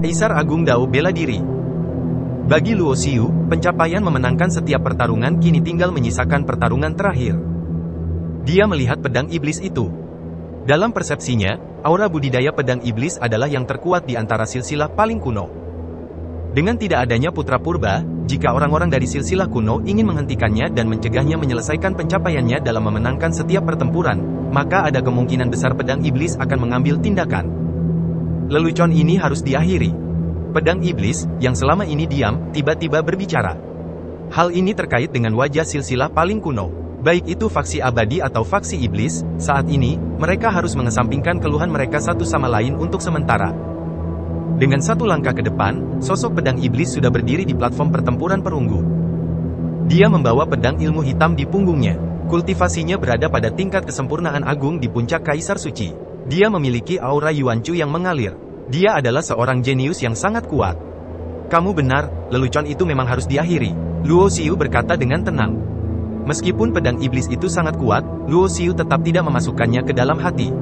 Kaisar Agung Dao bela diri. Bagi Luo Xiu, pencapaian memenangkan setiap pertarungan kini tinggal menyisakan pertarungan terakhir. Dia melihat pedang iblis itu. Dalam persepsinya, aura budidaya pedang iblis adalah yang terkuat di antara silsilah paling kuno. Dengan tidak adanya putra purba, jika orang-orang dari silsilah kuno ingin menghentikannya dan mencegahnya menyelesaikan pencapaiannya dalam memenangkan setiap pertempuran, maka ada kemungkinan besar pedang iblis akan mengambil tindakan. Lelucon ini harus diakhiri. Pedang iblis, yang selama ini diam, tiba-tiba berbicara. Hal ini terkait dengan wajah silsilah paling kuno. Baik itu faksi abadi atau faksi iblis, saat ini, mereka harus mengesampingkan keluhan mereka satu sama lain untuk sementara. Dengan satu langkah ke depan, sosok pedang iblis sudah berdiri di platform pertempuran perunggu. Dia membawa pedang ilmu hitam di punggungnya. Kultivasinya berada pada tingkat kesempurnaan agung di puncak Kaisar Suci. Dia memiliki aura Yuanchu yang mengalir. Dia adalah seorang jenius yang sangat kuat. Kamu benar, lelucon itu memang harus diakhiri. Luo Xiu berkata dengan tenang. Meskipun pedang iblis itu sangat kuat, Luo Xiu tetap tidak memasukkannya ke dalam hati.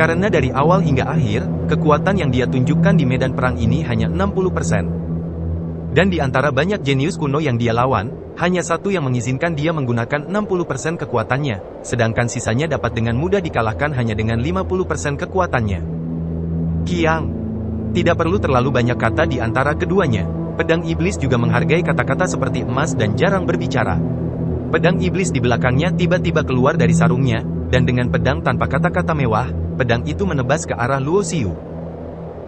Karena dari awal hingga akhir, kekuatan yang dia tunjukkan di medan perang ini hanya 60%. Dan di antara banyak jenius kuno yang dia lawan, hanya satu yang mengizinkan dia menggunakan 60% kekuatannya, sedangkan sisanya dapat dengan mudah dikalahkan hanya dengan 50% kekuatannya. Qiang. Tidak perlu terlalu banyak kata di antara keduanya. Pedang iblis juga menghargai kata-kata seperti emas dan jarang berbicara. Pedang iblis di belakangnya tiba-tiba keluar dari sarungnya, dan dengan pedang tanpa kata-kata mewah, pedang itu menebas ke arah Luo Xiu.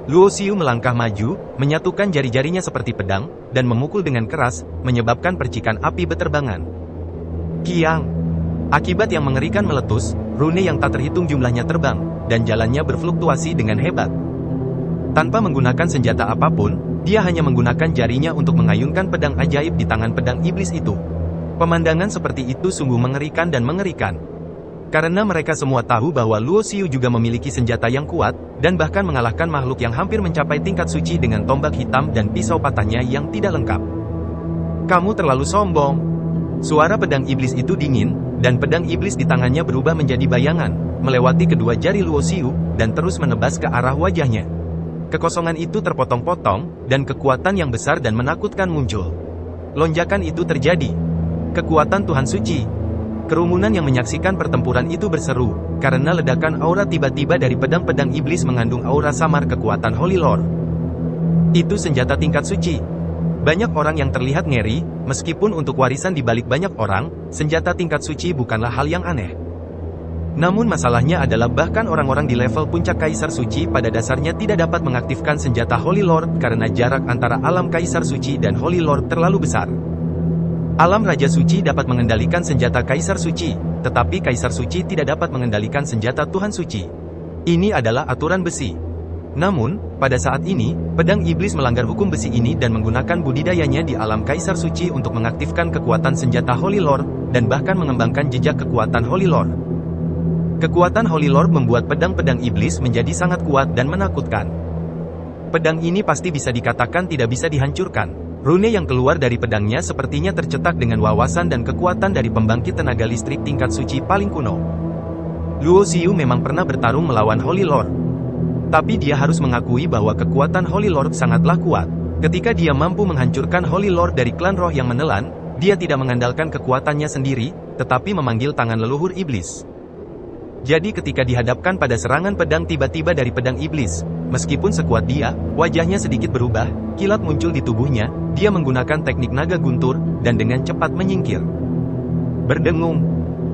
Luo Xiu melangkah maju, menyatukan jari-jarinya seperti pedang, dan memukul dengan keras, menyebabkan percikan api beterbangan. Qiang. Akibat yang mengerikan meletus, rune yang tak terhitung jumlahnya terbang, dan jalannya berfluktuasi dengan hebat. Tanpa menggunakan senjata apapun, dia hanya menggunakan jarinya untuk mengayunkan pedang ajaib di tangan pedang iblis itu. Pemandangan seperti itu sungguh mengerikan dan mengerikan. Karena mereka semua tahu bahwa Luo Xiu juga memiliki senjata yang kuat, dan bahkan mengalahkan makhluk yang hampir mencapai tingkat suci dengan tombak hitam dan pisau patahnya yang tidak lengkap. Kamu terlalu sombong. Suara pedang iblis itu dingin, dan pedang iblis di tangannya berubah menjadi bayangan, melewati kedua jari Luo Xiu, dan terus menebas ke arah wajahnya. Kekosongan itu terpotong-potong, dan kekuatan yang besar dan menakutkan muncul. Lonjakan itu terjadi. Kekuatan Tuhan Suci. Kerumunan yang menyaksikan pertempuran itu berseru, karena ledakan aura tiba-tiba dari pedang-pedang iblis mengandung aura samar kekuatan Holy Lord. Itu senjata tingkat suci. Banyak orang yang terlihat ngeri, meskipun untuk warisan di balik banyak orang, senjata tingkat suci bukanlah hal yang aneh. Namun masalahnya adalah bahkan orang-orang di level puncak Kaisar Suci pada dasarnya tidak dapat mengaktifkan senjata Holy Lord karena jarak antara alam Kaisar Suci dan Holy Lord terlalu besar. Alam Raja Suci dapat mengendalikan senjata Kaisar Suci, tetapi Kaisar Suci tidak dapat mengendalikan senjata Tuhan Suci. Ini adalah aturan besi. Namun, pada saat ini, pedang iblis melanggar hukum besi ini dan menggunakan budidayanya di alam Kaisar Suci untuk mengaktifkan kekuatan senjata Holy Lord, dan bahkan mengembangkan jejak kekuatan Holy Lord. Kekuatan Holy Lord membuat pedang-pedang iblis menjadi sangat kuat dan menakutkan. Pedang ini pasti bisa dikatakan tidak bisa dihancurkan. Rune yang keluar dari pedangnya sepertinya tercetak dengan wawasan dan kekuatan dari pembangkit tenaga listrik tingkat suci paling kuno. Luo Xiu memang pernah bertarung melawan Holy Lord. Tapi dia harus mengakui bahwa kekuatan Holy Lord sangatlah kuat. Ketika dia mampu menghancurkan Holy Lord dari klan roh yang menelan, dia tidak mengandalkan kekuatannya sendiri, tetapi memanggil tangan leluhur iblis. Jadi ketika dihadapkan pada serangan pedang tiba-tiba dari pedang iblis, meskipun sekuat dia, wajahnya sedikit berubah, kilat muncul di tubuhnya, dia menggunakan teknik naga guntur, dan dengan cepat menyingkir. Berdengung.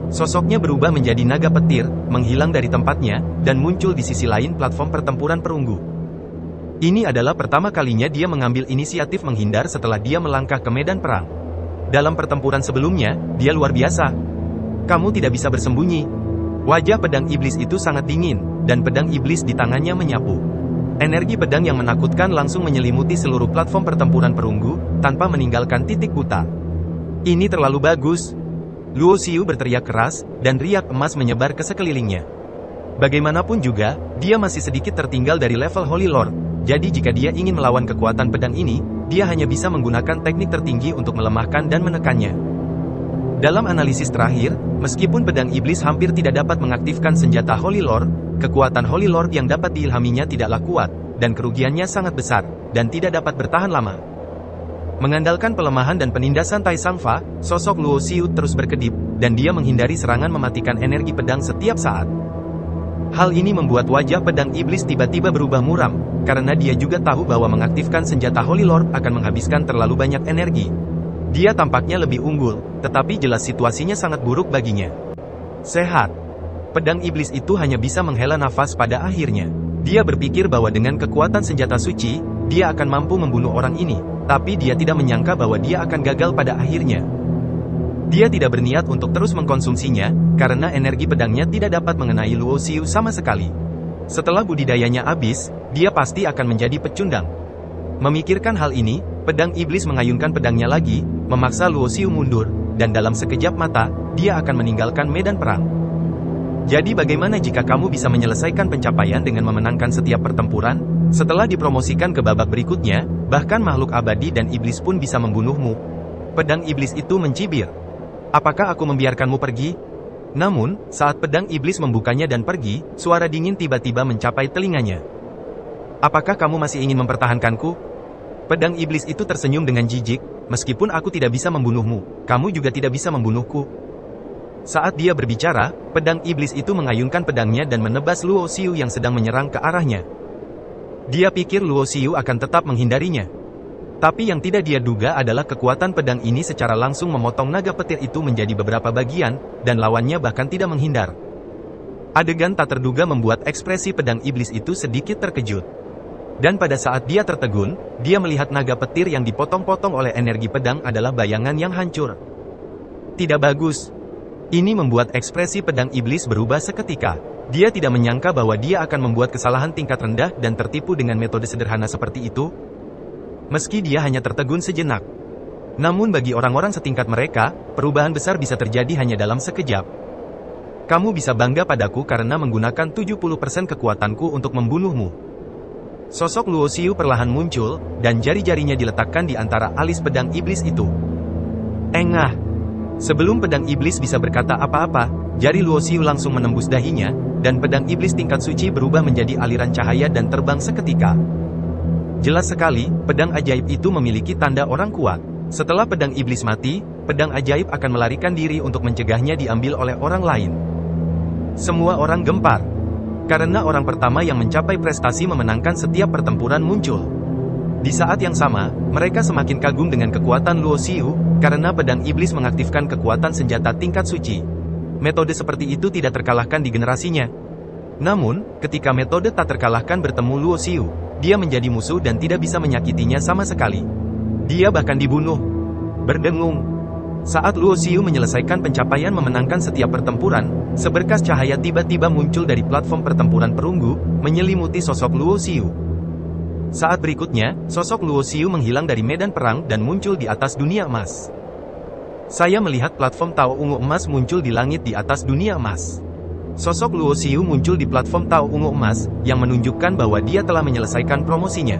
Sosoknya berubah menjadi naga petir, menghilang dari tempatnya, dan muncul di sisi lain platform pertempuran perunggu. Ini adalah pertama kalinya dia mengambil inisiatif menghindar setelah dia melangkah ke medan perang. Dalam pertempuran sebelumnya, dia luar biasa. Kamu tidak bisa bersembunyi. Wajah pedang iblis itu sangat dingin, dan pedang iblis di tangannya menyapu. Energi pedang yang menakutkan langsung menyelimuti seluruh platform pertempuran perunggu, tanpa meninggalkan titik buta. Ini terlalu bagus. Luo Xiu berteriak keras, dan riak emas menyebar ke sekelilingnya. Bagaimanapun juga, dia masih sedikit tertinggal dari level Holy Lord, jadi jika dia ingin melawan kekuatan pedang ini, dia hanya bisa menggunakan teknik tertinggi untuk melemahkan dan menekannya. Dalam analisis terakhir, meskipun pedang iblis hampir tidak dapat mengaktifkan senjata Holy Lord, kekuatan Holy Lord yang dapat diilhaminya tidaklah kuat, dan kerugiannya sangat besar, dan tidak dapat bertahan lama. Mengandalkan pelemahan dan penindasan Tai Sangfa, sosok Luo Xiu terus berkedip, dan dia menghindari serangan mematikan energi pedang setiap saat. Hal ini membuat wajah pedang iblis tiba-tiba berubah muram, karena dia juga tahu bahwa mengaktifkan senjata Holy Lord akan menghabiskan terlalu banyak energi. Dia tampaknya lebih unggul, tetapi jelas situasinya sangat buruk baginya. Sehat. Pedang iblis itu hanya bisa menghela nafas pada akhirnya. Dia berpikir bahwa dengan kekuatan senjata suci, dia akan mampu membunuh orang ini, tapi dia tidak menyangka bahwa dia akan gagal pada akhirnya. Dia tidak berniat untuk terus mengkonsumsinya, karena energi pedangnya tidak dapat mengenai Luo Xiu sama sekali. Setelah budidayanya habis, dia pasti akan menjadi pecundang. Memikirkan hal ini, pedang iblis mengayunkan pedangnya lagi, memaksa Luo Xiu mundur, dan dalam sekejap mata, dia akan meninggalkan medan perang. Jadi bagaimana jika kamu bisa menyelesaikan pencapaian dengan memenangkan setiap pertempuran? Setelah dipromosikan ke babak berikutnya, bahkan makhluk abadi dan iblis pun bisa membunuhmu. Pedang iblis itu mencibir. Apakah aku membiarkanmu pergi? Namun, saat pedang iblis membukanya dan pergi, suara dingin tiba-tiba mencapai telinganya. Apakah kamu masih ingin mempertahankanku? Pedang iblis itu tersenyum dengan jijik, meskipun aku tidak bisa membunuhmu, kamu juga tidak bisa membunuhku. Saat dia berbicara, pedang iblis itu mengayunkan pedangnya dan menebas Luo Xiu yang sedang menyerang ke arahnya. Dia pikir Luo Xiu akan tetap menghindarinya. Tapi yang tidak dia duga adalah kekuatan pedang ini secara langsung memotong naga petir itu menjadi beberapa bagian, dan lawannya bahkan tidak menghindar. Adegan tak terduga membuat ekspresi pedang iblis itu sedikit terkejut. Dan pada saat dia tertegun, dia melihat naga petir yang dipotong-potong oleh energi pedang adalah bayangan yang hancur. Tidak bagus. Ini membuat ekspresi pedang iblis berubah seketika. Dia tidak menyangka bahwa dia akan membuat kesalahan tingkat rendah dan tertipu dengan metode sederhana seperti itu. Meski dia hanya tertegun sejenak. Namun bagi orang-orang setingkat mereka, perubahan besar bisa terjadi hanya dalam sekejap. Kamu bisa bangga padaku karena menggunakan 70% kekuatanku untuk membunuhmu. Sosok Luo Xiu perlahan muncul, dan jari-jarinya diletakkan di antara alis pedang iblis itu. Engah! Sebelum pedang iblis bisa berkata apa-apa, jari Luo Xiu langsung menembus dahinya, dan pedang iblis tingkat suci berubah menjadi aliran cahaya dan terbang seketika. Jelas sekali, pedang ajaib itu memiliki tanda orang kuat. Setelah pedang iblis mati, pedang ajaib akan melarikan diri untuk mencegahnya diambil oleh orang lain. Semua orang gempar. Karena orang pertama yang mencapai prestasi memenangkan setiap pertempuran muncul. Di saat yang sama, mereka semakin kagum dengan kekuatan Luo Xiu, karena pedang iblis mengaktifkan kekuatan senjata tingkat suci. Metode seperti itu tidak terkalahkan di generasinya. Namun, ketika metode tak terkalahkan bertemu Luo Xiu, dia menjadi musuh dan tidak bisa menyakitinya sama sekali. Dia bahkan dibunuh. Berdengung. Saat Luo Xiu menyelesaikan pencapaian memenangkan setiap pertempuran, seberkas cahaya tiba-tiba muncul dari platform pertempuran perunggu, menyelimuti sosok Luo Xiu. Saat berikutnya, sosok Luo Xiu menghilang dari medan perang dan muncul di atas dunia emas. Saya melihat platform Tao Ungu Emas muncul di langit di atas dunia emas. Sosok Luo Xiu muncul di platform Tao Ungu Emas, yang menunjukkan bahwa dia telah menyelesaikan promosinya.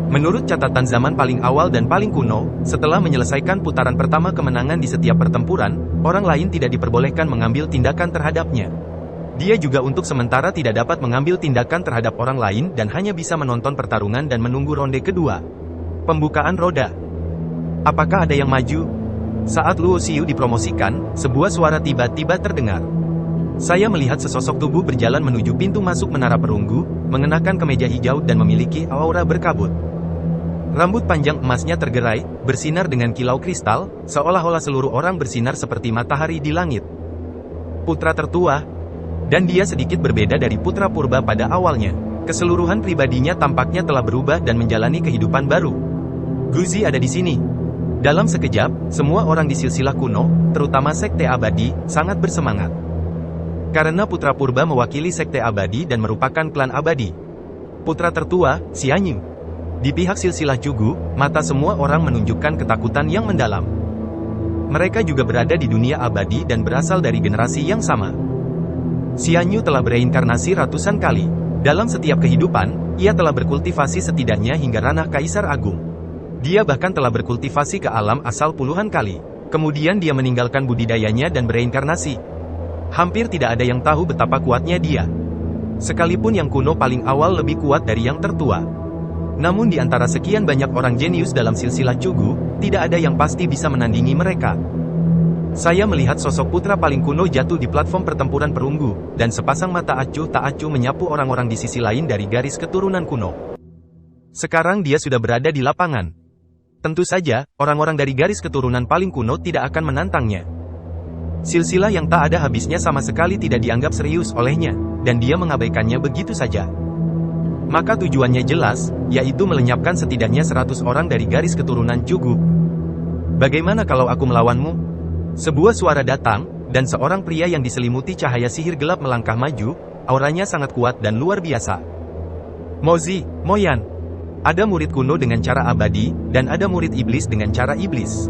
Menurut catatan zaman paling awal dan paling kuno, setelah menyelesaikan putaran pertama kemenangan di setiap pertempuran, orang lain tidak diperbolehkan mengambil tindakan terhadapnya. Dia juga untuk sementara tidak dapat mengambil tindakan terhadap orang lain dan hanya bisa menonton pertarungan dan menunggu ronde kedua. Pembukaan roda. Apakah ada yang maju? Saat Luo Xiu dipromosikan, sebuah suara tiba-tiba terdengar. Saya melihat sesosok tubuh berjalan menuju pintu masuk menara perunggu, mengenakan kemeja hijau dan memiliki aura berkabut. Rambut panjang emasnya tergerai, bersinar dengan kilau kristal, seolah-olah seluruh orang bersinar seperti matahari di langit. Putra tertua. Dan dia sedikit berbeda dari putra purba pada awalnya. Keseluruhan pribadinya tampaknya telah berubah dan menjalani kehidupan baru. Guzi ada di sini. Dalam sekejap, semua orang di silsilah kuno, terutama Sekte Abadi, sangat bersemangat. Karena putra purba mewakili Sekte Abadi dan merupakan klan abadi. Putra tertua, Xianying. Di pihak silsilah Jugu, mata semua orang menunjukkan ketakutan yang mendalam. Mereka juga berada di dunia abadi dan berasal dari generasi yang sama. Xianyu telah bereinkarnasi ratusan kali. Dalam setiap kehidupan, ia telah berkultivasi setidaknya hingga ranah Kaisar Agung. Dia bahkan telah berkultivasi ke alam asal puluhan kali. Kemudian dia meninggalkan budidayanya dan bereinkarnasi. Hampir tidak ada yang tahu betapa kuatnya dia. Sekalipun yang kuno paling awal lebih kuat dari yang tertua. Namun di antara sekian banyak orang jenius dalam silsilah Cugu, tidak ada yang pasti bisa menandingi mereka. Saya melihat sosok putra paling kuno jatuh di platform pertempuran perunggu, dan sepasang mata acuh tak acuh menyapu orang-orang di sisi lain dari garis keturunan kuno. Sekarang dia sudah berada di lapangan. Tentu saja, orang-orang dari garis keturunan paling kuno tidak akan menantangnya. Silsilah yang tak ada habisnya sama sekali tidak dianggap serius olehnya, dan dia mengabaikannya begitu saja. Maka tujuannya jelas, yaitu melenyapkan setidaknya 100 orang dari garis keturunan Cugu. Bagaimana kalau aku melawanmu? Sebuah suara datang, dan seorang pria yang diselimuti cahaya sihir gelap melangkah maju, auranya sangat kuat dan luar biasa. Mozi, Moyan. Ada murid kuno dengan cara abadi, dan ada murid iblis dengan cara iblis.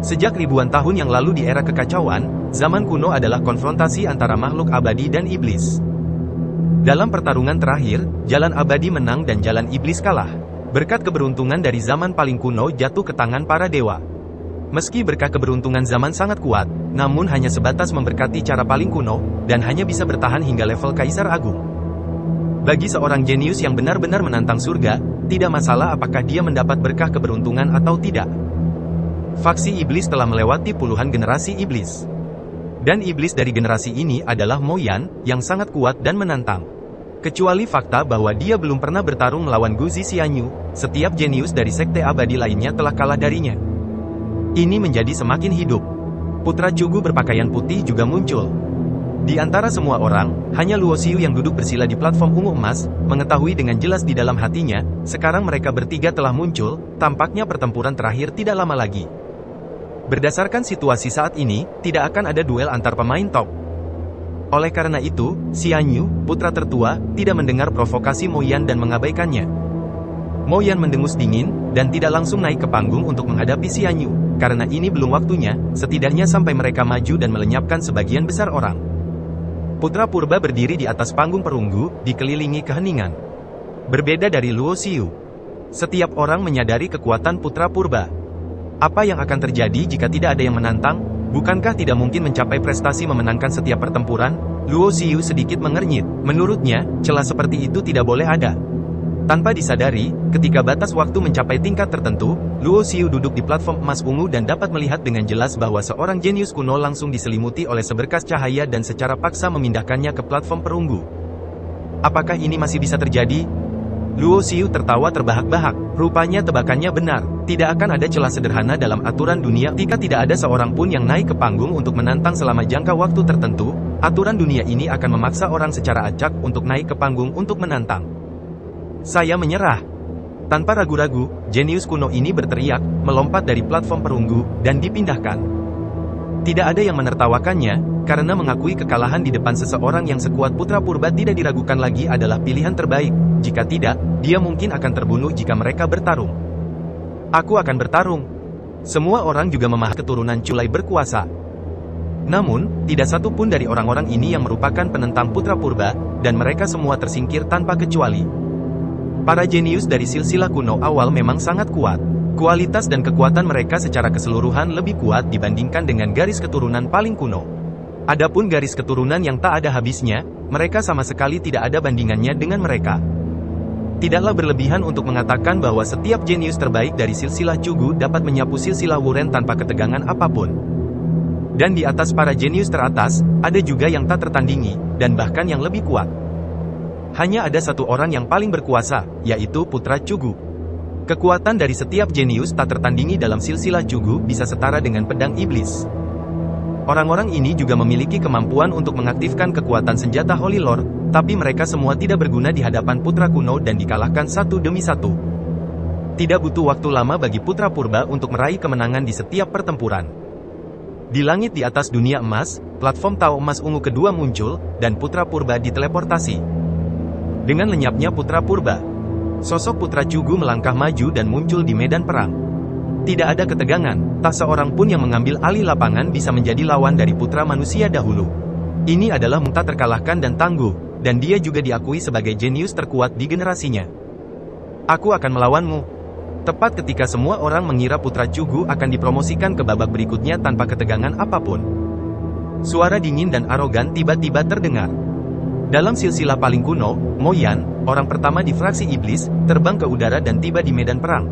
Sejak ribuan tahun yang lalu di era kekacauan, zaman kuno adalah konfrontasi antara makhluk abadi dan iblis. Dalam pertarungan terakhir, jalan abadi menang dan jalan iblis kalah. Berkat keberuntungan dari zaman paling kuno jatuh ke tangan para dewa. Meski berkah keberuntungan zaman sangat kuat, namun hanya sebatas memberkati cara paling kuno, dan hanya bisa bertahan hingga level Kaisar Agung. Bagi seorang jenius yang benar-benar menantang surga, tidak masalah apakah dia mendapat berkah keberuntungan atau tidak. Faksi iblis telah melewati puluhan generasi iblis. Dan iblis dari generasi ini adalah Moyan, yang sangat kuat dan menantang. Kecuali fakta bahwa dia belum pernah bertarung melawan Guzi Xianyu, setiap jenius dari sekte abadi lainnya telah kalah darinya. Ini menjadi semakin hidup. Putra Cugu berpakaian putih juga muncul. Di antara semua orang, hanya Luo Xiu yang duduk bersila di platform ungu emas, mengetahui dengan jelas di dalam hatinya, sekarang mereka bertiga telah muncul, tampaknya pertempuran terakhir tidak lama lagi. Berdasarkan situasi saat ini, tidak akan ada duel antar pemain top. Oleh karena itu, Xianyu, putra tertua, tidak mendengar provokasi Moyan dan mengabaikannya. Moyan mendengus dingin, dan tidak langsung naik ke panggung untuk menghadapi Xianyu, karena ini belum waktunya, setidaknya sampai mereka maju dan melenyapkan sebagian besar orang. Putra Purba berdiri di atas panggung perunggu, dikelilingi keheningan. Berbeda dari Luo Xiu. Setiap orang menyadari kekuatan Putra Purba. Apa yang akan terjadi jika tidak ada yang menantang? Bukankah tidak mungkin mencapai prestasi memenangkan setiap pertempuran? Luo Xiu sedikit mengernyit. Menurutnya, celah seperti itu tidak boleh ada. Tanpa disadari, ketika batas waktu mencapai tingkat tertentu, Luo Xiu duduk di platform emas ungu dan dapat melihat dengan jelas bahwa seorang jenius kuno langsung diselimuti oleh seberkas cahaya dan secara paksa memindahkannya ke platform perunggu. Apakah ini masih bisa terjadi? Luo Xiu tertawa terbahak-bahak. Rupanya tebakannya benar. Tidak akan ada celah sederhana dalam aturan dunia jika tidak ada seorang pun yang naik ke panggung untuk menantang selama jangka waktu tertentu. Aturan dunia ini akan memaksa orang secara acak untuk naik ke panggung untuk menantang. Saya menyerah. Tanpa ragu-ragu, jenius kuno ini berteriak, melompat dari platform perunggu, dan dipindahkan. Tidak ada yang menertawakannya, karena mengakui kekalahan di depan seseorang yang sekuat Putra Purba tidak diragukan lagi adalah pilihan terbaik. Jika tidak, dia mungkin akan terbunuh jika mereka bertarung. Aku akan bertarung. Semua orang juga memahami keturunan Culai berkuasa. Namun, tidak satu pun dari orang-orang ini yang merupakan penentang Putra Purba, dan mereka semua tersingkir tanpa kecuali. Para jenius dari silsilah kuno awal memang sangat kuat. Kualitas dan kekuatan mereka secara keseluruhan lebih kuat dibandingkan dengan garis keturunan paling kuno. Adapun garis keturunan yang tak ada habisnya, mereka sama sekali tidak ada bandingannya dengan mereka. Tidaklah berlebihan untuk mengatakan bahwa setiap jenius terbaik dari silsilah Cugu dapat menyapu silsilah Wuren tanpa ketegangan apapun. Dan di atas para jenius teratas, ada juga yang tak tertandingi, dan bahkan yang lebih kuat. Hanya ada satu orang yang paling berkuasa, yaitu Putra Cugu. Kekuatan dari setiap jenius tak tertandingi dalam silsilah Cugu bisa setara dengan pedang iblis. Orang-orang ini juga memiliki kemampuan untuk mengaktifkan kekuatan senjata Holy Lord, tapi mereka semua tidak berguna di hadapan Putra Kuno dan dikalahkan satu demi satu. Tidak butuh waktu lama bagi Putra Purba untuk meraih kemenangan di setiap pertempuran. Di langit di atas dunia emas, platform Tao emas ungu kedua muncul, dan Putra Purba diteleportasi. Dengan lenyapnya Putra Purba, sosok Putra Cugu melangkah maju dan muncul di medan perang. Tidak ada ketegangan, tak seorang pun yang mengambil alih lapangan bisa menjadi lawan dari putra manusia dahulu. Ini adalah Muta terkalahkan dan tangguh, dan dia juga diakui sebagai jenius terkuat di generasinya. Aku akan melawanmu. Tepat ketika semua orang mengira Putra Cugu akan dipromosikan ke babak berikutnya tanpa ketegangan apapun. Suara dingin dan arogan tiba-tiba terdengar. Dalam silsilah paling kuno, Mo Yan, orang pertama di fraksi iblis, terbang ke udara dan tiba di medan perang.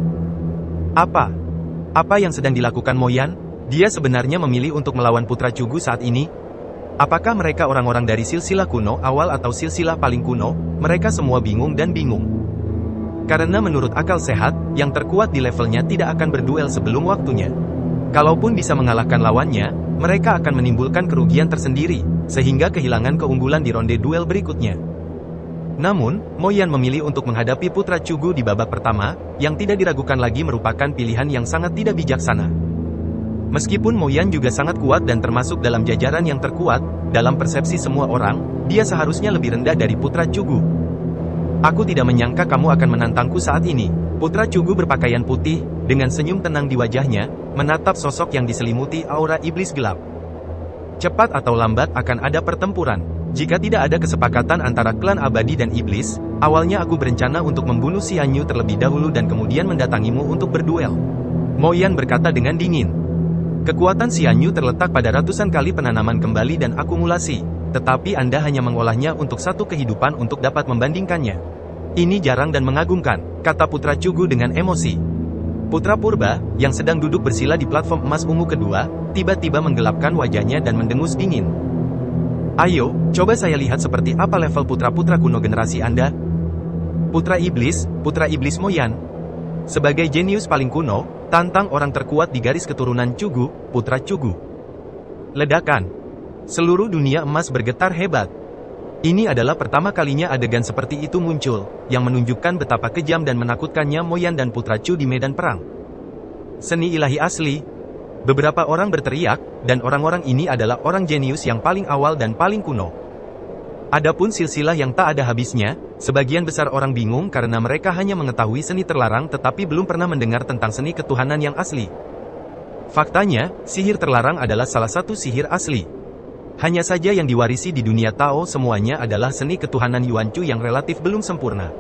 Apa yang sedang dilakukan Mo Yan? Dia sebenarnya memilih untuk melawan Putra Cugu saat ini? Apakah mereka orang-orang dari silsilah kuno awal atau silsilah paling kuno? Mereka semua bingung dan bingung. Karena menurut akal sehat, yang terkuat di levelnya tidak akan berduel sebelum waktunya. Kalaupun bisa mengalahkan lawannya, mereka akan menimbulkan kerugian tersendiri, sehingga kehilangan keunggulan di ronde duel berikutnya. Namun, Mo Yan memilih untuk menghadapi Putra Cugu di babak pertama, yang tidak diragukan lagi merupakan pilihan yang sangat tidak bijaksana. Meskipun Mo Yan juga sangat kuat dan termasuk dalam jajaran yang terkuat, dalam persepsi semua orang, dia seharusnya lebih rendah dari Putra Cugu. Aku tidak menyangka kamu akan menantangku saat ini. Putra Cugu berpakaian putih, dengan senyum tenang di wajahnya, menatap sosok yang diselimuti aura iblis gelap. Cepat atau lambat akan ada pertempuran. Jika tidak ada kesepakatan antara klan abadi dan iblis, awalnya aku berencana untuk membunuh si Hanyu terlebih dahulu dan kemudian mendatangimu untuk berduel. Mo Yan berkata dengan dingin. Kekuatan si Hanyu terletak pada ratusan kali penanaman kembali dan akumulasi, tetapi Anda hanya mengolahnya untuk satu kehidupan untuk dapat membandingkannya. Ini jarang dan mengagumkan, kata Putra Cugu dengan emosi. Putra Purba, yang sedang duduk bersila di platform emas ungu kedua, tiba-tiba menggelapkan wajahnya dan mendengus dingin. Ayo, coba saya lihat seperti apa level putra-putra kuno generasi Anda. Putra Iblis Mo Yan. Sebagai jenius paling kuno, tantang orang terkuat di garis keturunan Cugu, Putra Cugu. Ledakan. Seluruh dunia emas bergetar hebat. Ini adalah pertama kalinya adegan seperti itu muncul, yang menunjukkan betapa kejam dan menakutkannya Mo Yan dan Putra Cu di medan perang. Seni ilahi asli. Beberapa orang berteriak, dan orang-orang ini adalah orang jenius yang paling awal dan paling kuno. Adapun silsilah yang tak ada habisnya, sebagian besar orang bingung karena mereka hanya mengetahui seni terlarang tetapi belum pernah mendengar tentang seni ketuhanan yang asli. Faktanya, sihir terlarang adalah salah satu sihir asli. Hanya saja yang diwarisi di dunia Tao semuanya adalah seni ketuhanan Yuancu yang relatif belum sempurna.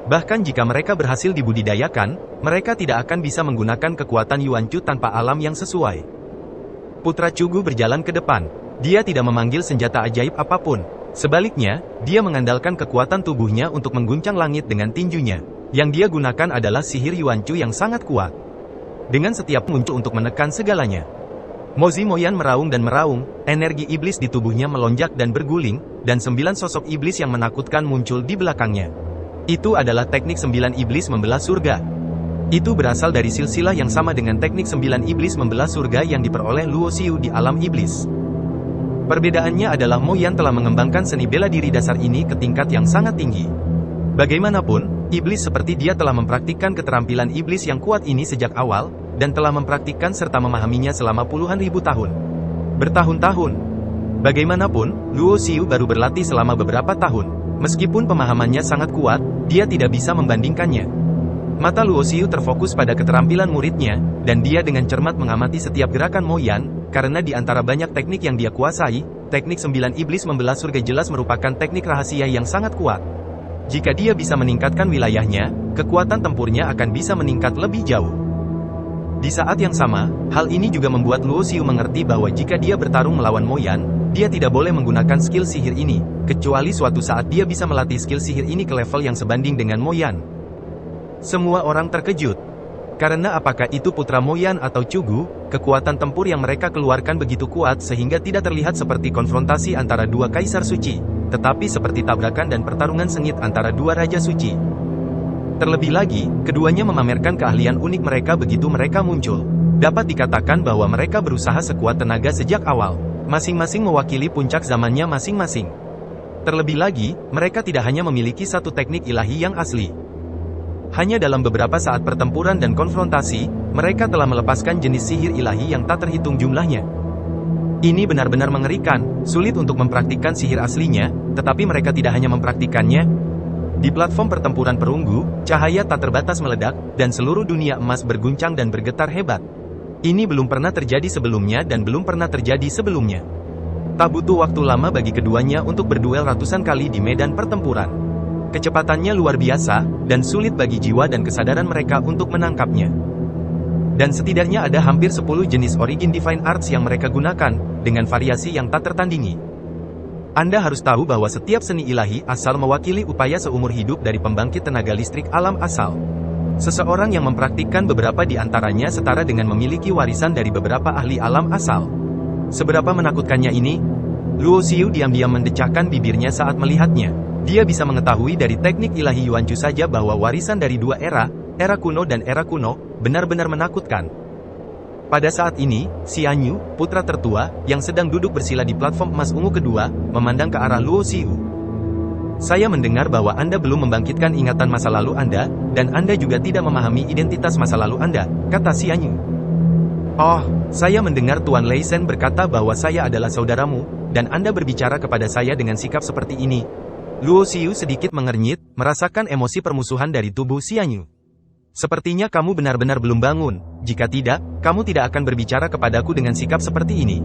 Bahkan jika mereka berhasil dibudidayakan, mereka tidak akan bisa menggunakan kekuatan Yuancu tanpa alam yang sesuai. Putra Cugu berjalan ke depan. Dia tidak memanggil senjata ajaib apapun. Sebaliknya, dia mengandalkan kekuatan tubuhnya untuk mengguncang langit dengan tinjunya. Yang dia gunakan adalah sihir Yuancu yang sangat kuat. Dengan setiap muncul untuk menekan segalanya. Mo Yan meraung dan meraung, energi iblis di tubuhnya melonjak dan berguling, dan 9 sosok iblis yang menakutkan muncul di belakangnya. Itu adalah teknik 9 iblis membelah surga. Itu berasal dari silsilah yang sama dengan teknik 9 iblis membelah surga yang diperoleh Luo Xiu di alam iblis. Perbedaannya adalah Mo Yan telah mengembangkan seni bela diri dasar ini ke tingkat yang sangat tinggi. Bagaimanapun, iblis seperti dia telah mempraktikkan keterampilan iblis yang kuat ini sejak awal, dan telah mempraktikkan serta memahaminya selama puluhan ribu tahun. Bertahun-tahun. Bagaimanapun, Luo Xiu baru berlatih selama beberapa tahun. Meskipun pemahamannya sangat kuat, dia tidak bisa membandingkannya. Mata Luo Xiu terfokus pada keterampilan muridnya, dan dia dengan cermat mengamati setiap gerakan Mo Yan, karena di antara banyak teknik yang dia kuasai, teknik 9 iblis membelah surga jelas merupakan teknik rahasia yang sangat kuat. Jika dia bisa meningkatkan wilayahnya, kekuatan tempurnya akan bisa meningkat lebih jauh. Di saat yang sama, hal ini juga membuat Luo Xiu mengerti bahwa jika dia bertarung melawan Mo Yan, dia tidak boleh menggunakan skill sihir ini, kecuali suatu saat dia bisa melatih skill sihir ini ke level yang sebanding dengan Mo Yan. Semua orang terkejut. Karena apakah itu putra Mo Yan atau Cugu, kekuatan tempur yang mereka keluarkan begitu kuat sehingga tidak terlihat seperti konfrontasi antara dua kaisar suci, tetapi seperti tabrakan dan pertarungan sengit antara dua raja suci. Terlebih lagi, keduanya memamerkan keahlian unik mereka begitu mereka muncul. Dapat dikatakan bahwa mereka berusaha sekuat tenaga sejak awal. Masing-masing mewakili puncak zamannya masing-masing. Terlebih lagi, mereka tidak hanya memiliki satu teknik ilahi yang asli. Hanya dalam beberapa saat pertempuran dan konfrontasi, mereka telah melepaskan jenis sihir ilahi yang tak terhitung jumlahnya. Ini benar-benar mengerikan, sulit untuk mempraktikkan sihir aslinya, tetapi mereka tidak hanya mempraktikkannya. Di platform pertempuran perunggu, cahaya tak terbatas meledak, dan seluruh dunia emas berguncang dan bergetar hebat. Ini belum pernah terjadi sebelumnya dan belum pernah terjadi sebelumnya. Tak butuh waktu lama bagi keduanya untuk berduel ratusan kali di medan pertempuran. Kecepatannya luar biasa, dan sulit bagi jiwa dan kesadaran mereka untuk menangkapnya. Dan setidaknya ada hampir 10 jenis origin Divine Arts yang mereka gunakan, dengan variasi yang tak tertandingi. Anda harus tahu bahwa setiap seni ilahi asal mewakili upaya seumur hidup dari pembangkit tenaga listrik alam asal. Seseorang yang mempraktikkan beberapa di antaranya setara dengan memiliki warisan dari beberapa ahli alam asal. Seberapa menakutkannya ini? Luo Xiu diam-diam mendecakkan bibirnya saat melihatnya. Dia bisa mengetahui dari teknik ilahi Yuanchu saja bahwa warisan dari dua era kuno dan era kuno, benar-benar menakutkan. Pada saat ini, Xianyu, putra tertua, yang sedang duduk bersila di platform emas ungu kedua, memandang ke arah Luo Xiu. Saya mendengar bahwa Anda belum membangkitkan ingatan masa lalu Anda, dan Anda juga tidak memahami identitas masa lalu Anda, kata Xianyu. Oh, saya mendengar Tuan Lei Shen berkata bahwa saya adalah saudaramu, dan Anda berbicara kepada saya dengan sikap seperti ini. Luo Xiu sedikit mengernyit, merasakan emosi permusuhan dari tubuh Xianyu. Sepertinya kamu benar-benar belum bangun, jika tidak, kamu tidak akan berbicara kepadaku dengan sikap seperti ini.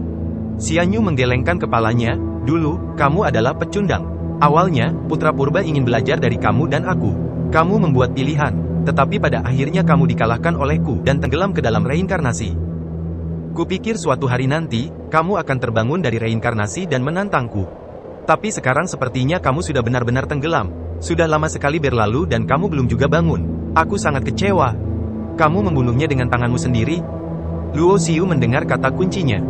Xianyu menggelengkan kepalanya, dulu, kamu adalah pecundang. Awalnya, Putra Purba ingin belajar dari kamu dan aku. Kamu membuat pilihan, tetapi pada akhirnya kamu dikalahkan olehku dan tenggelam ke dalam reinkarnasi. Kupikir suatu hari nanti, kamu akan terbangun dari reinkarnasi dan menantangku. Tapi sekarang sepertinya kamu sudah benar-benar tenggelam. Sudah lama sekali berlalu dan kamu belum juga bangun. Aku sangat kecewa. Kamu membunuhnya dengan tanganmu sendiri? Luo Xiu mendengar kata kuncinya.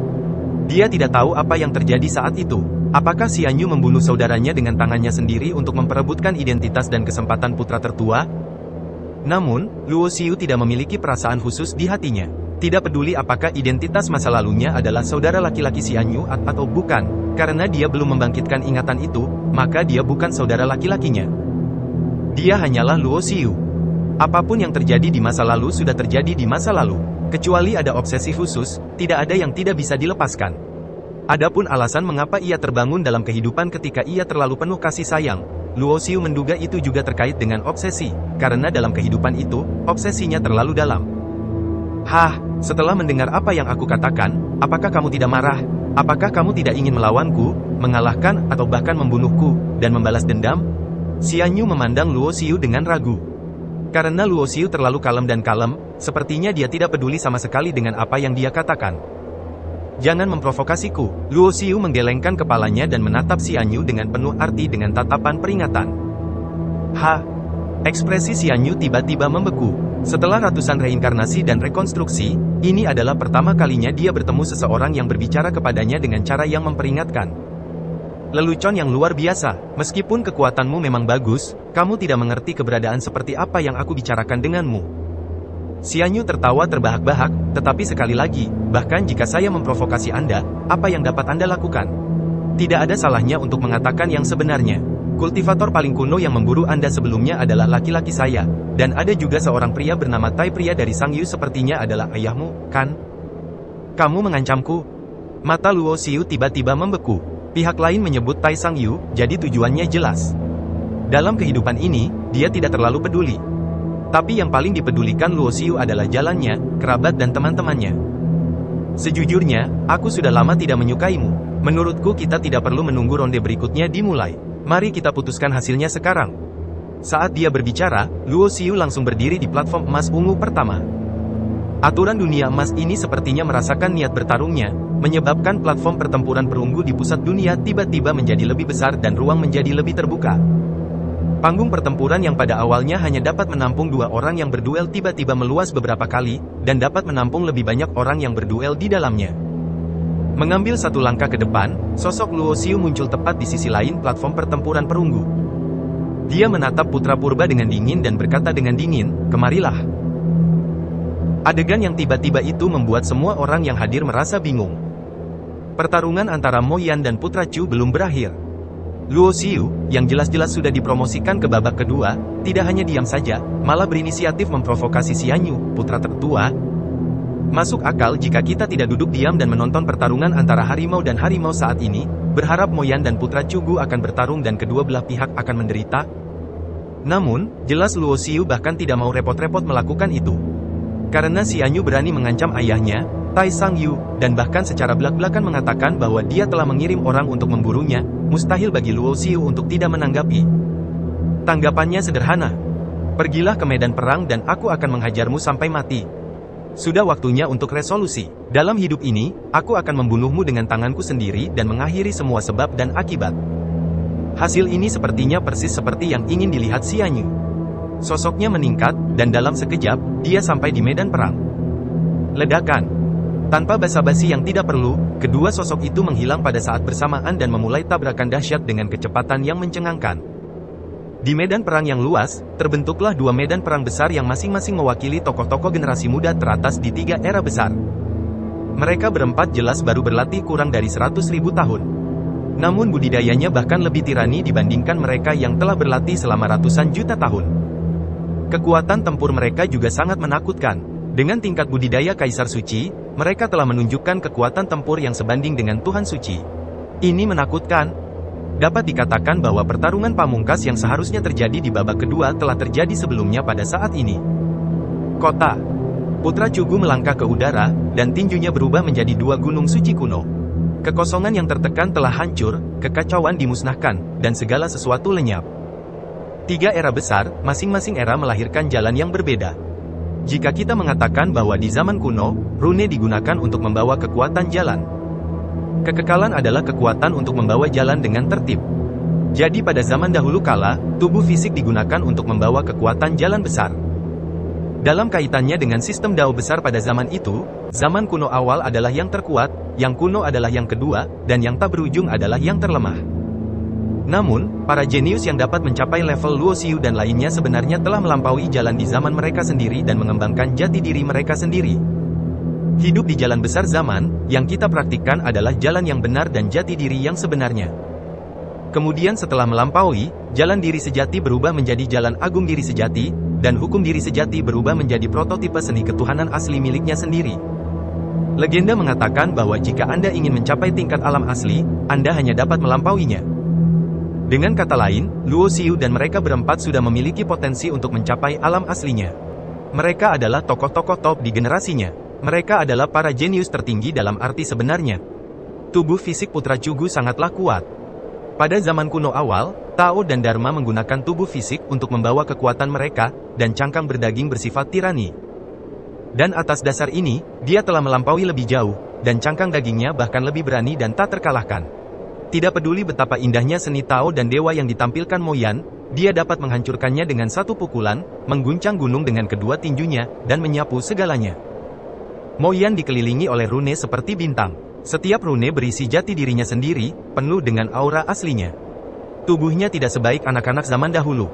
Dia tidak tahu apa yang terjadi saat itu. Apakah Xianyu membunuh saudaranya dengan tangannya sendiri untuk memperebutkan identitas dan kesempatan putra tertua? Namun, Luo Xiu tidak memiliki perasaan khusus di hatinya. Tidak peduli apakah identitas masa lalunya adalah saudara laki-laki Xianyu atau bukan, karena dia belum membangkitkan ingatan itu, maka dia bukan saudara laki-lakinya. Dia hanyalah Luo Xiu. Apapun yang terjadi di masa lalu sudah terjadi di masa lalu. Kecuali ada obsesi khusus, tidak ada yang tidak bisa dilepaskan. Adapun alasan mengapa ia terbangun dalam kehidupan ketika ia terlalu penuh kasih sayang, Luo Xiu menduga itu juga terkait dengan obsesi, karena dalam kehidupan itu, obsesinya terlalu dalam. Hah, setelah mendengar apa yang aku katakan, apakah kamu tidak marah? Apakah kamu tidak ingin melawanku, mengalahkan atau bahkan membunuhku, dan membalas dendam? Xianyu memandang Luo Xiu dengan ragu. Karena Luo Xiu terlalu kalem, sepertinya dia tidak peduli sama sekali dengan apa yang dia katakan. Jangan memprovokasiku. Luo Xiu menggelengkan kepalanya dan menatap Xianyu dengan penuh arti dengan tatapan peringatan. Ekspresi Xianyu tiba-tiba membeku. Setelah ratusan reinkarnasi dan rekonstruksi, ini adalah pertama kalinya dia bertemu seseorang yang berbicara kepadanya dengan cara yang memperingatkan. Lelucon yang luar biasa, meskipun kekuatanmu memang bagus, kamu tidak mengerti keberadaan seperti apa yang aku bicarakan denganmu. Xianyu tertawa terbahak-bahak, tetapi sekali lagi, bahkan jika saya memprovokasi Anda, apa yang dapat Anda lakukan? Tidak ada salahnya untuk mengatakan yang sebenarnya. Kultivator paling kuno yang memburu Anda sebelumnya adalah laki-laki saya, dan ada juga seorang pria bernama Tai. Pria dari Sang Yu sepertinya adalah ayahmu, kan? Kamu mengancamku? Mata Luo Xiu tiba-tiba membeku. Pihak lain menyebut Tai Sang Yu, jadi tujuannya jelas. Dalam kehidupan ini, dia tidak terlalu peduli. Tapi yang paling dipedulikan Luo Xiu adalah jalannya, kerabat dan teman-temannya. Sejujurnya, aku sudah lama tidak menyukaimu. Menurutku kita tidak perlu menunggu ronde berikutnya dimulai. Mari kita putuskan hasilnya sekarang. Saat dia berbicara, Luo Xiu langsung berdiri di platform emas ungu pertama. Aturan dunia emas ini sepertinya merasakan niat bertarungnya, menyebabkan platform pertempuran perunggu di pusat dunia tiba-tiba menjadi lebih besar dan ruang menjadi lebih terbuka. Panggung pertempuran yang pada awalnya hanya dapat menampung 2 orang yang berduel tiba-tiba meluas beberapa kali, dan dapat menampung lebih banyak orang yang berduel di dalamnya. Mengambil satu langkah ke depan, sosok Luo Xiu muncul tepat di sisi lain platform pertempuran perunggu. Dia menatap Putra Purba dengan dingin dan berkata dengan dingin, "Kemarilah." Adegan yang tiba-tiba itu membuat semua orang yang hadir merasa bingung. Pertarungan antara Mo Yan dan Putra Chu belum berakhir. Luo Xiu, yang jelas-jelas sudah dipromosikan ke babak kedua, tidak hanya diam saja, malah berinisiatif memprovokasi Xianyu, putra tertua. Masuk akal jika kita tidak duduk diam dan menonton pertarungan antara harimau dan harimau saat ini, berharap Mo Yan dan Putra Chu Gu akan bertarung dan kedua belah pihak akan menderita. Namun, jelas Luo Xiu bahkan tidak mau repot-repot melakukan itu. Karena Xianyu berani mengancam ayahnya, Tai Sang Yu, dan bahkan secara belak-belakan mengatakan bahwa dia telah mengirim orang untuk memburunya, mustahil bagi Luo Xiu untuk tidak menanggapi. Tanggapannya sederhana. Pergilah ke medan perang dan aku akan menghajarmu sampai mati. Sudah waktunya untuk resolusi. Dalam hidup ini, aku akan membunuhmu dengan tanganku sendiri dan mengakhiri semua sebab dan akibat. Hasil ini sepertinya persis seperti yang ingin dilihat Xian Yu. Sosoknya meningkat, dan dalam sekejap, dia sampai di medan perang. Ledakan. Tanpa basa-basi yang tidak perlu, kedua sosok itu menghilang pada saat bersamaan dan memulai tabrakan dahsyat dengan kecepatan yang mencengangkan. Di medan perang yang luas, terbentuklah dua medan perang besar yang masing-masing mewakili tokoh-tokoh generasi muda teratas di tiga era besar. Mereka berempat jelas baru berlatih kurang dari 100.000 tahun. Namun budidayanya bahkan lebih tirani dibandingkan mereka yang telah berlatih selama ratusan juta tahun. Kekuatan tempur mereka juga sangat menakutkan. Dengan tingkat budidaya Kaisar Suci, mereka telah menunjukkan kekuatan tempur yang sebanding dengan Tuhan Suci. Ini menakutkan. Dapat dikatakan bahwa pertarungan pamungkas yang seharusnya terjadi di babak kedua telah terjadi sebelumnya pada saat ini. Kota. Putra Cugu melangkah ke udara, dan tinjunya berubah menjadi dua gunung suci kuno. Kekosongan yang tertekan telah hancur, kekacauan dimusnahkan, dan segala sesuatu lenyap. Tiga era besar, masing-masing era melahirkan jalan yang berbeda. Jika kita mengatakan bahwa di zaman kuno, rune digunakan untuk membawa kekuatan jalan. Kekekalan adalah kekuatan untuk membawa jalan dengan tertib. Jadi pada zaman dahulu kala, tubuh fisik digunakan untuk membawa kekuatan jalan besar. Dalam kaitannya dengan sistem Dao besar pada zaman itu, zaman kuno awal adalah yang terkuat, yang kuno adalah yang kedua, dan yang tak berujung adalah yang terlemah. Namun, para jenius yang dapat mencapai level Luo Xiu dan lainnya sebenarnya telah melampaui jalan di zaman mereka sendiri dan mengembangkan jati diri mereka sendiri. Hidup di jalan besar zaman, yang kita praktikkan adalah jalan yang benar dan jati diri yang sebenarnya. Kemudian setelah melampaui, jalan diri sejati berubah menjadi jalan agung diri sejati, dan hukum diri sejati berubah menjadi prototipe seni ketuhanan asli miliknya sendiri. Legenda mengatakan bahwa jika Anda ingin mencapai tingkat alam asli, Anda hanya dapat melampauinya. Dengan kata lain, Luo Xiu dan mereka berempat sudah memiliki potensi untuk mencapai alam aslinya. Mereka adalah tokoh-tokoh top di generasinya. Mereka adalah para jenius tertinggi dalam arti sebenarnya. Tubuh fisik Putra Cugu sangatlah kuat. Pada zaman kuno awal, Tao dan Dharma menggunakan tubuh fisik untuk membawa kekuatan mereka, dan cangkang berdaging bersifat tirani. Dan atas dasar ini, dia telah melampaui lebih jauh, dan cangkang dagingnya bahkan lebih berani dan tak terkalahkan. Tidak peduli betapa indahnya seni Tao dan dewa yang ditampilkan Mo Yan, dia dapat menghancurkannya dengan satu pukulan, mengguncang gunung dengan kedua tinjunya, dan menyapu segalanya. Mo Yan dikelilingi oleh rune seperti bintang. Setiap rune berisi jati dirinya sendiri, penuh dengan aura aslinya. Tubuhnya tidak sebaik anak-anak zaman dahulu.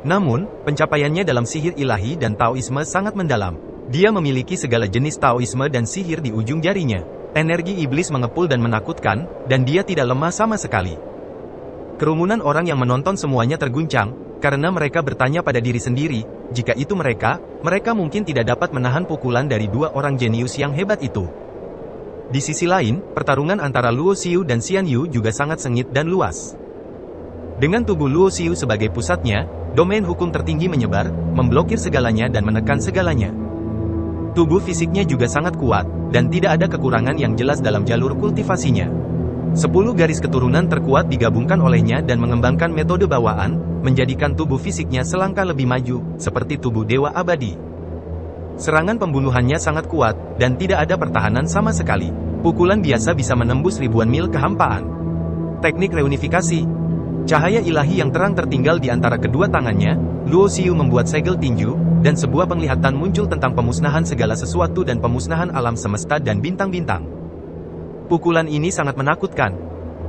Namun, pencapaiannya dalam sihir ilahi dan Taoisme sangat mendalam. Dia memiliki segala jenis Taoisme dan sihir di ujung jarinya. Energi iblis mengepul dan menakutkan, dan dia tidak lemah sama sekali. Kerumunan orang yang menonton semuanya terguncang, karena mereka bertanya pada diri sendiri, jika itu mereka mungkin tidak dapat menahan pukulan dari dua orang jenius yang hebat itu. Di sisi lain, pertarungan antara Luo Xiu dan Xian Yu juga sangat sengit dan luas. Dengan tubuh Luo Xiu sebagai pusatnya, domain hukum tertinggi menyebar, memblokir segalanya dan menekan segalanya. Tubuh fisiknya juga sangat kuat, dan tidak ada kekurangan yang jelas dalam jalur kultivasinya. 10 garis keturunan terkuat digabungkan olehnya dan mengembangkan metode bawaan, menjadikan tubuh fisiknya selangkah lebih maju, seperti tubuh dewa abadi. Serangan pembunuhannya sangat kuat, dan tidak ada pertahanan sama sekali. Pukulan biasa bisa menembus ribuan mil kehampaan. Teknik reunifikasi. Cahaya ilahi yang terang tertinggal di antara kedua tangannya, Luo Xiu membuat segel tinju, dan sebuah penglihatan muncul tentang pemusnahan segala sesuatu dan pemusnahan alam semesta dan bintang-bintang. Pukulan ini sangat menakutkan.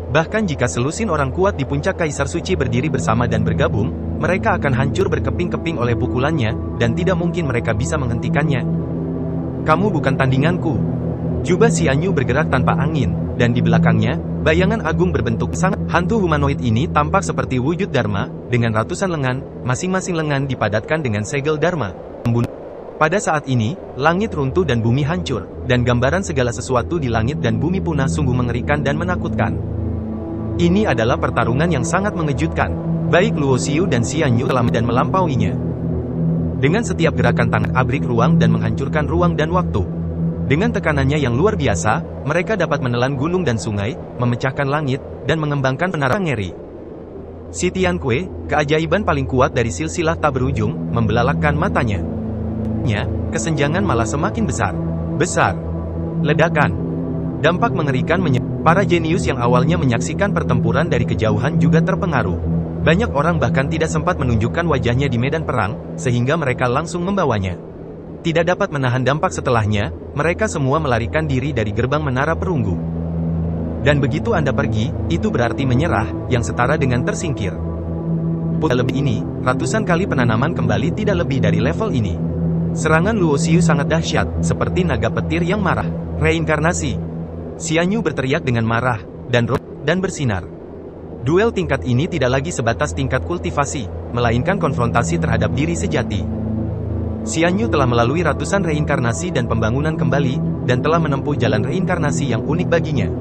Bahkan jika selusin orang kuat di puncak Kaisar Suci berdiri bersama dan bergabung, mereka akan hancur berkeping-keping oleh pukulannya, dan tidak mungkin mereka bisa menghentikannya. Kamu bukan tandinganku. Jubah Xian Yu bergerak tanpa angin, dan di belakangnya, bayangan agung berbentuk sangat. Hantu humanoid ini tampak seperti wujud Dharma, dengan ratusan lengan, masing-masing lengan dipadatkan dengan segel Dharma. Pada saat ini, langit runtuh dan bumi hancur, dan gambaran segala sesuatu di langit dan bumi punah sungguh mengerikan dan menakutkan. Ini adalah pertarungan yang sangat mengejutkan. Baik Luo Xiu dan Xian Yu telah dan melampauinya. Dengan setiap gerakan tangan abrik ruang dan menghancurkan ruang dan waktu. Dengan tekanannya yang luar biasa, mereka dapat menelan gunung dan sungai, memecahkan langit, dan mengembangkan menara ngeri. Si Tianque, keajaiban paling kuat dari silsilah tak berujung, membelalakkan matanya. Kesenjangan malah semakin besar. Ledakan. Dampak mengerikan Para jenius yang awalnya menyaksikan pertempuran dari kejauhan juga terpengaruh. Banyak orang bahkan tidak sempat menunjukkan wajahnya di medan perang, sehingga mereka langsung membawanya. Tidak dapat menahan dampak setelahnya, mereka semua melarikan diri dari gerbang menara perunggu. Dan begitu Anda pergi, itu berarti menyerah, yang setara dengan tersingkir. Lebih ini, ratusan kali penanaman kembali tidak lebih dari level ini. Serangan Luo Xiu sangat dahsyat, seperti naga petir yang marah. Reinkarnasi. Xian Yu berteriak dengan marah, dan bersinar. Duel tingkat ini tidak lagi sebatas tingkat kultivasi, melainkan konfrontasi terhadap diri sejati. Xian Yu telah melalui ratusan reinkarnasi dan pembangunan kembali, dan telah menempuh jalan reinkarnasi yang unik baginya.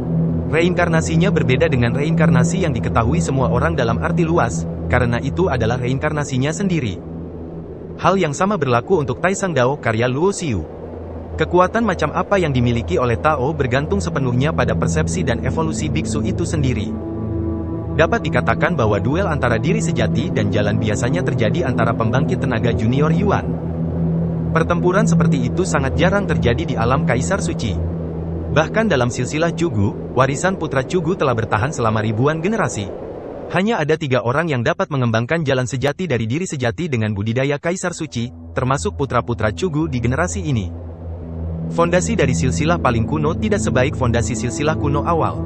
Reinkarnasinya berbeda dengan reinkarnasi yang diketahui semua orang dalam arti luas, karena itu adalah reinkarnasinya sendiri. Hal yang sama berlaku untuk Taisang Dao karya Luo Xiu. Kekuatan macam apa yang dimiliki oleh Tao bergantung sepenuhnya pada persepsi dan evolusi biksu itu sendiri. Dapat dikatakan bahwa duel antara diri sejati dan jalan biasanya terjadi antara pembangkit tenaga junior Yuan. Pertempuran seperti itu sangat jarang terjadi di alam Kaisar Suci. Bahkan dalam silsilah Cugu, warisan putra Cugu telah bertahan selama ribuan generasi. Hanya ada 3 orang yang dapat mengembangkan jalan sejati dari diri sejati dengan budidaya Kaisar Suci, termasuk putra-putra Cugu di generasi ini. Fondasi dari silsilah paling kuno tidak sebaik fondasi silsilah kuno awal.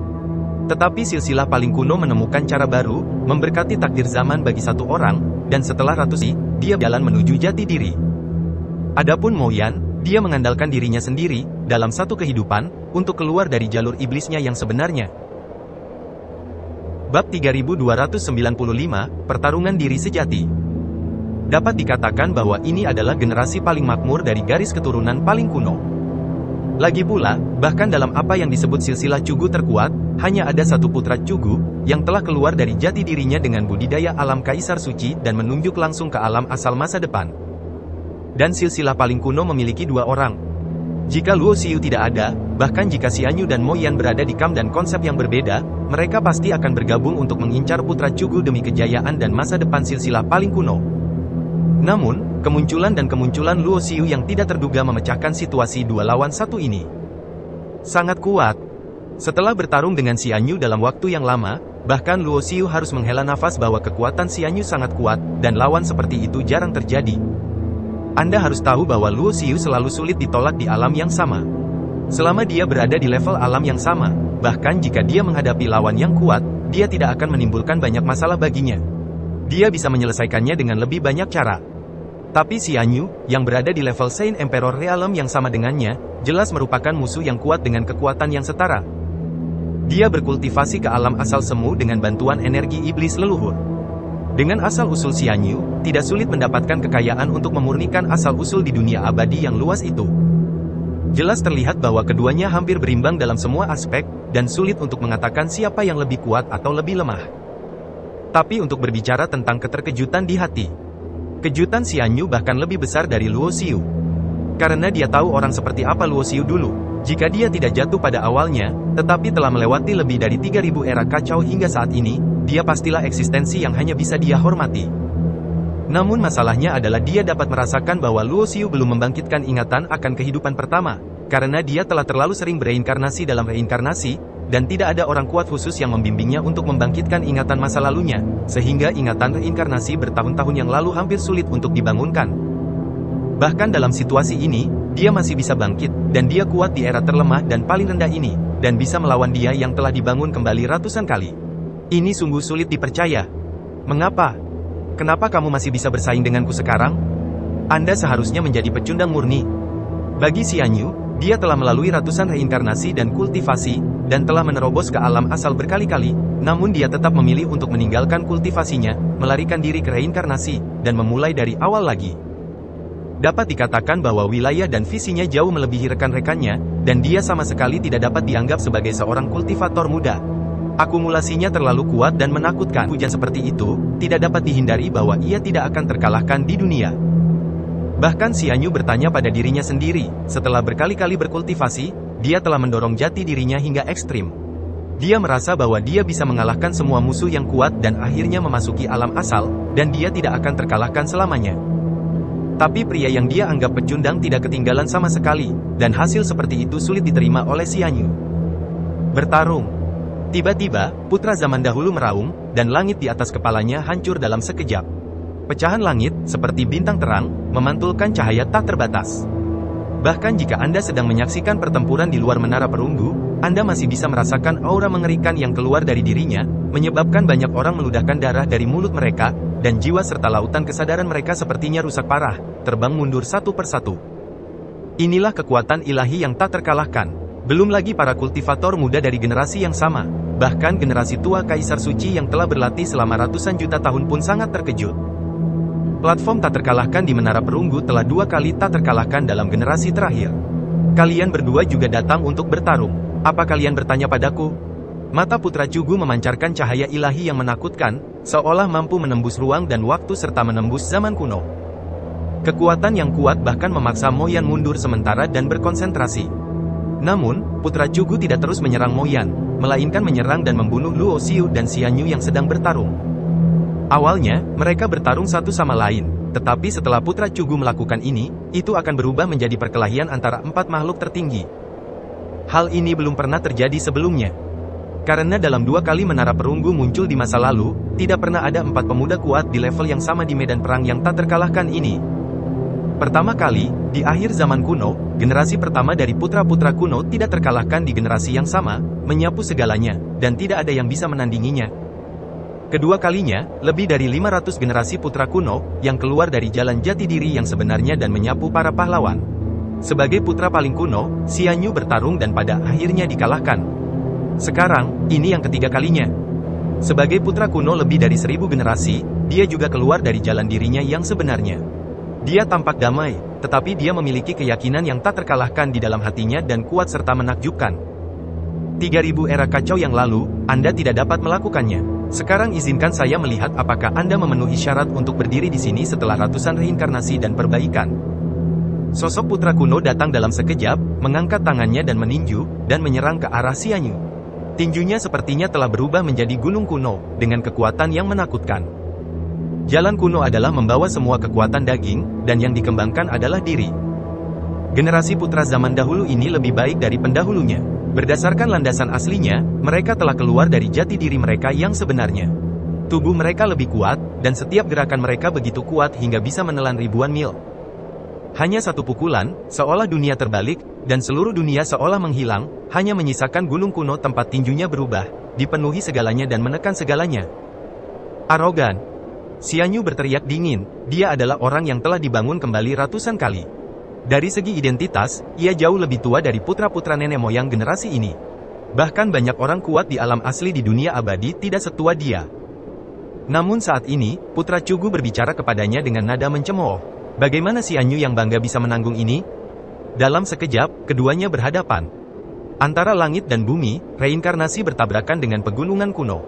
Tetapi silsilah paling kuno menemukan cara baru, memberkati takdir zaman bagi satu orang, dan setelah dia jalan menuju jati diri. Adapun Mo Yan, dia mengandalkan dirinya sendiri, dalam satu kehidupan, untuk keluar dari jalur iblisnya yang sebenarnya. Bab 3295, Pertarungan Diri Sejati. Dapat dikatakan bahwa ini adalah generasi paling makmur dari garis keturunan paling kuno. Lagi pula, bahkan dalam apa yang disebut silsilah Cugu terkuat, hanya ada satu putra Cugu, yang telah keluar dari jati dirinya dengan budidaya alam Kaisar Suci dan menunjuk langsung ke alam asal masa depan. Dan silsilah paling kuno memiliki 2 orang. Jika Luo Xiu tidak ada, bahkan jika Xian Yu dan Mo Yan berada di kamp dan konsep yang berbeda, mereka pasti akan bergabung untuk mengincar putra Cugu demi kejayaan dan masa depan silsilah paling kuno. Namun, kemunculan Luo Xiu yang tidak terduga memecahkan situasi 2 lawan 1 ini. Sangat kuat. Setelah bertarung dengan Xian Yu dalam waktu yang lama, bahkan Luo Xiu harus menghela nafas bahwa kekuatan Xian Yu sangat kuat, dan lawan seperti itu jarang terjadi. Anda harus tahu bahwa Luo Xiu selalu sulit ditolak di alam yang sama. Selama dia berada di level alam yang sama, bahkan jika dia menghadapi lawan yang kuat, dia tidak akan menimbulkan banyak masalah baginya. Dia bisa menyelesaikannya dengan lebih banyak cara. Tapi Xian Yu, yang berada di level Saint Emperor Realm yang sama dengannya, jelas merupakan musuh yang kuat dengan kekuatan yang setara. Dia berkultivasi ke alam asal semu dengan bantuan energi iblis leluhur. Dengan asal-usul Xian Yu, tidak sulit mendapatkan kekayaan untuk memurnikan asal-usul di dunia abadi yang luas itu. Jelas terlihat bahwa keduanya hampir berimbang dalam semua aspek, dan sulit untuk mengatakan siapa yang lebih kuat atau lebih lemah. Tapi untuk berbicara tentang keterkejutan di hati, kejutan Xian Yu bahkan lebih besar dari Luo Xiu. Karena dia tahu orang seperti apa Luo Xiu dulu, jika dia tidak jatuh pada awalnya, tetapi telah melewati lebih dari 3000 era kacau hingga saat ini, dia pastilah eksistensi yang hanya bisa dia hormati. Namun masalahnya adalah dia dapat merasakan bahwa Luo Xiu belum membangkitkan ingatan akan kehidupan pertama, karena dia telah terlalu sering bereinkarnasi dalam reinkarnasi, dan tidak ada orang kuat khusus yang membimbingnya untuk membangkitkan ingatan masa lalunya, sehingga ingatan reinkarnasi bertahun-tahun yang lalu hampir sulit untuk dibangunkan. Bahkan dalam situasi ini, dia masih bisa bangkit, dan dia kuat di era terlemah dan paling rendah ini, dan bisa melawan dia yang telah dibangun kembali ratusan kali. Ini sungguh sulit dipercaya. Mengapa? Kenapa kamu masih bisa bersaing denganku sekarang? Anda seharusnya menjadi pecundang murni. Bagi Xian Yu, dia telah melalui ratusan reinkarnasi dan kultivasi, dan telah menerobos ke alam asal berkali-kali, namun dia tetap memilih untuk meninggalkan kultivasinya, melarikan diri ke reinkarnasi, dan memulai dari awal lagi. Dapat dikatakan bahwa wilayah dan visinya jauh melebihi rekan-rekannya, dan dia sama sekali tidak dapat dianggap sebagai seorang kultivator muda. Akumulasinya terlalu kuat dan menakutkan. Hujan seperti itu, tidak dapat dihindari bahwa ia tidak akan terkalahkan di dunia. Bahkan Xian Yu bertanya pada dirinya sendiri, setelah berkali-kali berkultivasi, dia telah mendorong jati dirinya hingga ekstrim. Dia merasa bahwa dia bisa mengalahkan semua musuh yang kuat dan akhirnya memasuki alam asal, dan dia tidak akan terkalahkan selamanya. Tapi pria yang dia anggap pecundang tidak ketinggalan sama sekali, dan hasil seperti itu sulit diterima oleh Xian Yu. Bertarung. Tiba-tiba, putra zaman dahulu meraung, dan langit di atas kepalanya hancur dalam sekejap. Pecahan langit, seperti bintang terang, memantulkan cahaya tak terbatas. Bahkan jika Anda sedang menyaksikan pertempuran di luar menara perunggu, Anda masih bisa merasakan aura mengerikan yang keluar dari dirinya, menyebabkan banyak orang meludahkan darah dari mulut mereka, dan jiwa serta lautan kesadaran mereka sepertinya rusak parah, terbang mundur satu persatu. Inilah kekuatan ilahi yang tak terkalahkan. Belum lagi para kultivator muda dari generasi yang sama, bahkan generasi tua Kaisar Suci yang telah berlatih selama ratusan juta tahun pun sangat terkejut. Platform tak terkalahkan di Menara Perunggu telah 2 kali tak terkalahkan dalam generasi terakhir. Kalian berdua juga datang untuk bertarung. Apa kalian bertanya padaku? Mata Putra Cugu memancarkan cahaya ilahi yang menakutkan, seolah mampu menembus ruang dan waktu serta menembus zaman kuno. Kekuatan yang kuat bahkan memaksa Moyan mundur sementara dan berkonsentrasi. Namun, Putra Cugu tidak terus menyerang Moyan, melainkan menyerang dan membunuh Luo Xiu dan Xianyu yang sedang bertarung. Awalnya, mereka bertarung satu sama lain, tetapi setelah Putra Cugu melakukan ini, itu akan berubah menjadi perkelahian antara 4 makhluk tertinggi. Hal ini belum pernah terjadi sebelumnya. Karena dalam 2 kali Menara Perunggu muncul di masa lalu, tidak pernah ada 4 pemuda kuat di level yang sama di medan perang yang tak terkalahkan ini. Pertama kali, di akhir zaman kuno, generasi pertama dari putra-putra kuno tidak terkalahkan di generasi yang sama, menyapu segalanya, dan tidak ada yang bisa menandinginya. Kedua kalinya, lebih dari 500 generasi putra kuno, yang keluar dari jalan jati diri yang sebenarnya dan menyapu para pahlawan. Sebagai putra paling kuno, Xianyu bertarung dan pada akhirnya dikalahkan. Sekarang, ini yang ketiga kalinya. Sebagai putra kuno lebih dari 1000 generasi, dia juga keluar dari jalan dirinya yang sebenarnya. Dia tampak damai, tetapi dia memiliki keyakinan yang tak terkalahkan di dalam hatinya dan kuat serta menakjubkan. 3000 era kacau yang lalu, Anda tidak dapat melakukannya. Sekarang izinkan saya melihat apakah Anda memenuhi syarat untuk berdiri di sini setelah ratusan reinkarnasi dan perbaikan. Sosok putra kuno datang dalam sekejap, mengangkat tangannya dan meninju, dan menyerang ke arah Xianyu. Tinjunya sepertinya telah berubah menjadi gunung kuno, dengan kekuatan yang menakutkan. Jalan kuno adalah membawa semua kekuatan daging, dan yang dikembangkan adalah diri. Generasi putra zaman dahulu ini lebih baik dari pendahulunya. Berdasarkan landasan aslinya, mereka telah keluar dari jati diri mereka yang sebenarnya. Tubuh mereka lebih kuat, dan setiap gerakan mereka begitu kuat hingga bisa menelan ribuan mil. Hanya satu pukulan, seolah dunia terbalik, dan seluruh dunia seolah menghilang, hanya menyisakan gunung kuno tempat tinjunya berubah, dipenuhi segalanya dan menekan segalanya. Arogan. Xianyu berteriak dingin, dia adalah orang yang telah dibangun kembali ratusan kali. Dari segi identitas, ia jauh lebih tua dari putra-putra nenek moyang generasi ini. Bahkan banyak orang kuat di alam asli di dunia abadi tidak setua dia. Namun saat ini, Putra Cugu berbicara kepadanya dengan nada mencemooh. Bagaimana Xianyu yang bangga bisa menanggung ini? Dalam sekejap, keduanya berhadapan. Antara langit dan bumi, reinkarnasi bertabrakan dengan pegunungan kuno.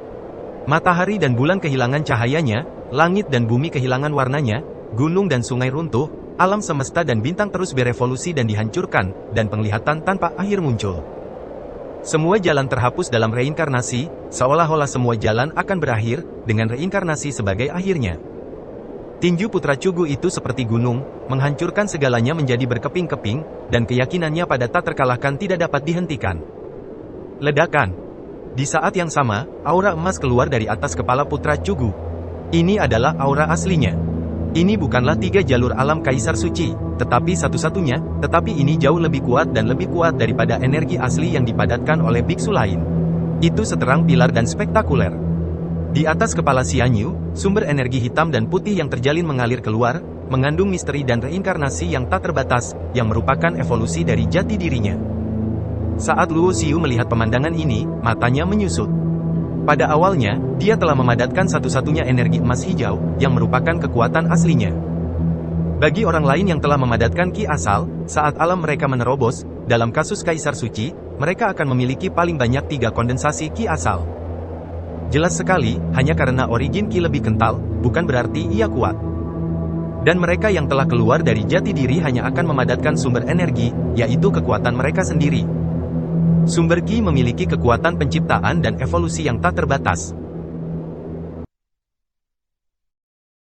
Matahari dan bulan kehilangan cahayanya, langit dan bumi kehilangan warnanya, gunung dan sungai runtuh, alam semesta dan bintang terus berevolusi dan dihancurkan, dan penglihatan tanpa akhir muncul. Semua jalan terhapus dalam reinkarnasi, seolah-olah semua jalan akan berakhir, dengan reinkarnasi sebagai akhirnya. Tinju Putra Cugu itu seperti gunung, menghancurkan segalanya menjadi berkeping-keping, dan keyakinannya pada tak terkalahkan tidak dapat dihentikan. Ledakan. Di saat yang sama, aura emas keluar dari atas kepala Putra Cugu. Ini adalah aura aslinya. Ini bukanlah 3 jalur alam Kaisar Suci, tetapi satu-satunya, tetapi ini jauh lebih kuat dan lebih kuat daripada energi asli yang dipadatkan oleh biksu lain. Itu seterang pilar dan spektakuler. Di atas kepala Xianyu, sumber energi hitam dan putih yang terjalin mengalir keluar, mengandung misteri dan reinkarnasi yang tak terbatas, yang merupakan evolusi dari jati dirinya. Saat Luo Xiu melihat pemandangan ini, matanya menyusut. Pada awalnya, dia telah memadatkan satu-satunya energi emas hijau, yang merupakan kekuatan aslinya. Bagi orang lain yang telah memadatkan ki asal, saat alam mereka menerobos, dalam kasus Kaisar Suci, mereka akan memiliki paling banyak 3 kondensasi ki asal. Jelas sekali, hanya karena origin ki lebih kental, bukan berarti ia kuat. Dan mereka yang telah keluar dari jati diri hanya akan memadatkan sumber energi, yaitu kekuatan mereka sendiri. Sumber ki memiliki kekuatan penciptaan dan evolusi yang tak terbatas.